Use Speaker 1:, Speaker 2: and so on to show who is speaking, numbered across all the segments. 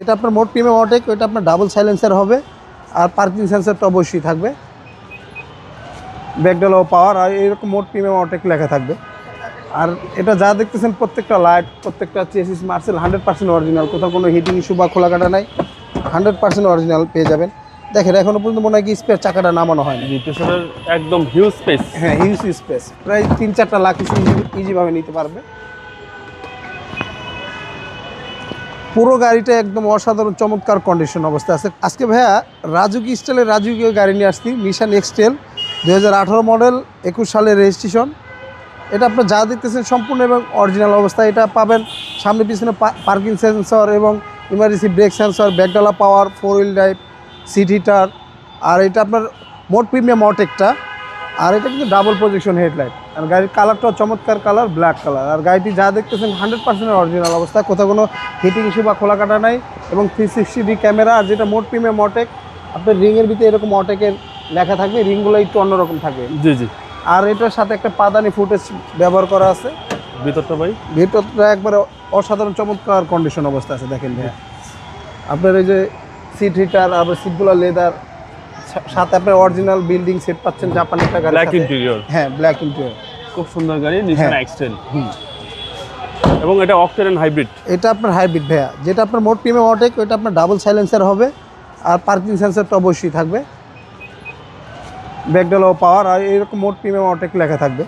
Speaker 1: এটা আপনার মোট প্রিমিয়াম অটেক, ওইটা আপনার ডাবল সাইলেন্সার হবে আর পার্কিং সেন্সারটা অবশ্যই থাকবে, ব্যাকডালা পাওয়ার আর এরকম মোট প্রিমিয়াম অটেক লেখা থাকবে। আর এটা যা দেখতেছেন প্রত্যেকটা লাইট, প্রত্যেকটা চেসিস মার্সেল 100% অরিজিনাল, কোথাও কোনো হিটিং ইস্যু বা খোলা কাটা নাই, 100% অরিজিনাল পেয়ে যাবেন। দেখেন এখনো পর্যন্ত মনে হয় কি স্পেয়ার চাকাটা নামানো হয় না।
Speaker 2: পিছনের একদম হিউজ স্পেস।
Speaker 1: হ্যাঁ, হিউজ স্পেস, প্রায় 3-4টা লাখ ইজিভাবে নিতে পারবে। পুরো গাড়িটা একদম অসাধারণ চমৎকার কন্ডিশন অবস্থা আছে। আজকে ভাইয়া রাজুকি স্টাইলের রাজুকি গাড়ি নিয়ে আসছি, নিশান এক্সটেল 2018 মডেল, 21 সালের রেজিস্ট্রেশন। এটা আপনার যা দেখতেছেন সম্পূর্ণ এবং অরিজিনাল অবস্থা। এটা পাবেন সামনে পিছনে পার্কিং সেন্সর এবং ইমার্জেন্সি ব্রেক সেন্সর, ব্যাকডালা পাওয়ার, 4 হুইল ড্রাইভ, সিট হিটার। আর এটা আপনার মোট প্রিমিয়াম অটেকটা। আর এটা কিন্তু ডাবল প্রজেকশন হেডলাইট। আর গাড়ির কালারটাও চমৎকার কালার, ব্ল্যাক কালার। আর গাড়িটি যা দেখতেছেন 100% অরিজিনাল অবস্থা, কোথাও কোনো হিটিং ইস্যু বা খোলা কাটা নাই এবং 360 ক্যামেরা। আর যেটা মোট প্রিমিয়াম অটেক, আপনার রিংয়ের ভিতরে এরকম অটেকের লেখা থাকবে, রিংগুলো একটু অন্যরকম থাকবে।
Speaker 2: জি জি।
Speaker 1: আর এটার সাথে একটা পাদানি ফুটেজ ব্যবহার করা আছে।
Speaker 2: ভিতরটা ভাই,
Speaker 1: ভিতরটা একবারে অসাধারণ চমৎকার কন্ডিশন অবস্থা আছে। দেখেন ভাই, আপনার এই যে সিট হিটার, আবার সিটগুলো লেদার, সাথে আপনার অরিজিনাল বিল্ডিং সেট পাচ্ছেন জাপানি একটা গাড়ি।
Speaker 2: Black interior.
Speaker 1: হ্যাঁ, ব্ল্যাক ইন্টেরিয়র,
Speaker 2: খুব সুন্দর গাড়ি, নিশান এক্সটেল। এবং এটা অকটেন হাইব্রিড।
Speaker 1: এটা আপনার হাইব্রিড ভাইয়া। যেটা আপনার মোট প্রিমিয়াম অটেক, ওইটা আপনার ডাবল সাইলেন্সার হবে আর পার্কিং সেন্সারটা অবশ্যই থাকবে, ব্যাকডালা পাওয়ার আর এরকম মোট প্রিমিয়াম অটেক লেখা থাকবে।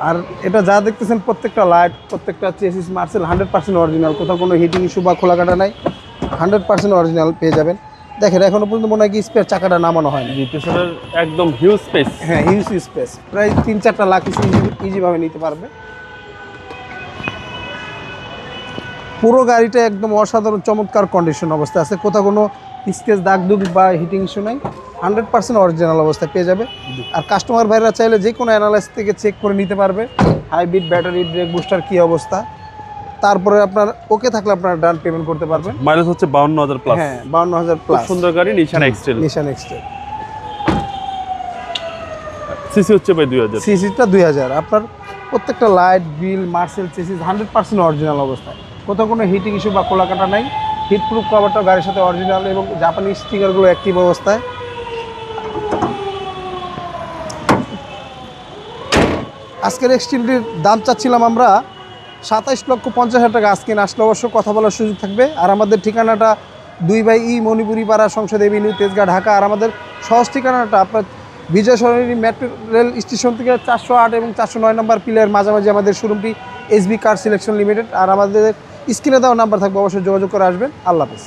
Speaker 1: আর এটা যা দেখতেছেন প্রত্যেকটা লাইট, প্রত্যেকটা চেসিস মার্সেল 100% অরিজিনাল, কোথাও কোনো হিটিং ইস্যু বা খোলা কাটা নাই, 100% অরিজিনাল পেয়ে যাবেন। দেখেন এখনো পর্যন্ত মনে হয় কি স্পেয়ার চাকাটা নামানো হয় না।
Speaker 2: পিছনের একদম হিউজ স্পেস।
Speaker 1: হ্যাঁ, হিউজ স্পেস, প্রায় 3-4টা লাখ ইজিভাবে নিতে পারবে। পুরো গাড়িটা একদম অসাধারণ চমৎকার কন্ডিশন অবস্থা আছে, কোথাও কোনো স্কেচ দাগ দুগ বা হিটিং ইস্যু নাই, 100% অরিজিনাল অবস্থায় পেয়ে যাবে। আর কাস্টমার ভাইরা চাইলে যে কোনো অ্যানালাইস থেকে চেক করে নিতে পারবে হাইব্রিড, ব্যাটারি, ব্রেক বুস্টার কী অবস্থা। তারপরে আপনার ওকে থাকলে আপনার ডাউন পেমেন্ট করতে পারবেন।
Speaker 2: মাইলেজ হচ্ছে 52,000 প্লাস।
Speaker 1: হ্যাঁ, 52,000
Speaker 2: খুব
Speaker 1: প্লাস।
Speaker 2: সুন্দর গাড়ি, নিশান এক্সটেল।
Speaker 1: নিশান এক্সটেল।
Speaker 2: সিসি হচ্ছে ভাই 2000।
Speaker 1: সিসিটা 2000। আপনার প্রত্যেকটা লাইট, বিল, মার্সেল চেসিস 100% অরিজিনাল অবস্থায়, কোথাও কোনো হিটিং ইস্যু বা খোলা কাটা নাই। হিট প্রুফ কভারটাও গাড়ির সাথে অরিজিনাল এবং জাপানি স্টিকারগুলো অ্যাক্টিভ অবস্থায়। আজকের এক্সটেলটির দাম চাচ্ছিলাম আমরা 27,50,000 টাকা। আজকে আসলে অবশ্য কথা বলার সুযোগ থাকবে। আর আমাদের ঠিকানাটা 2/E মণিপুরি পাড়া, সংসদ এভিনিউ, তেজগাঁ, ঢাকা। আর আমাদের সহজ ঠিকানাটা আপনার বিজয় সরণি মেট্রো রেল স্টেশন থেকে 408 এবং 409 নম্বর পিলারের মাঝামাঝি আমাদের শোরুমটি SB কার সিলেকশন লিমিটেড। আর আমাদের স্ক্রিনে দেওয়া নাম্বার থাকবে, অবশ্যই যোগাযোগ করে আসবেন। আল্লাহ হাফেজ।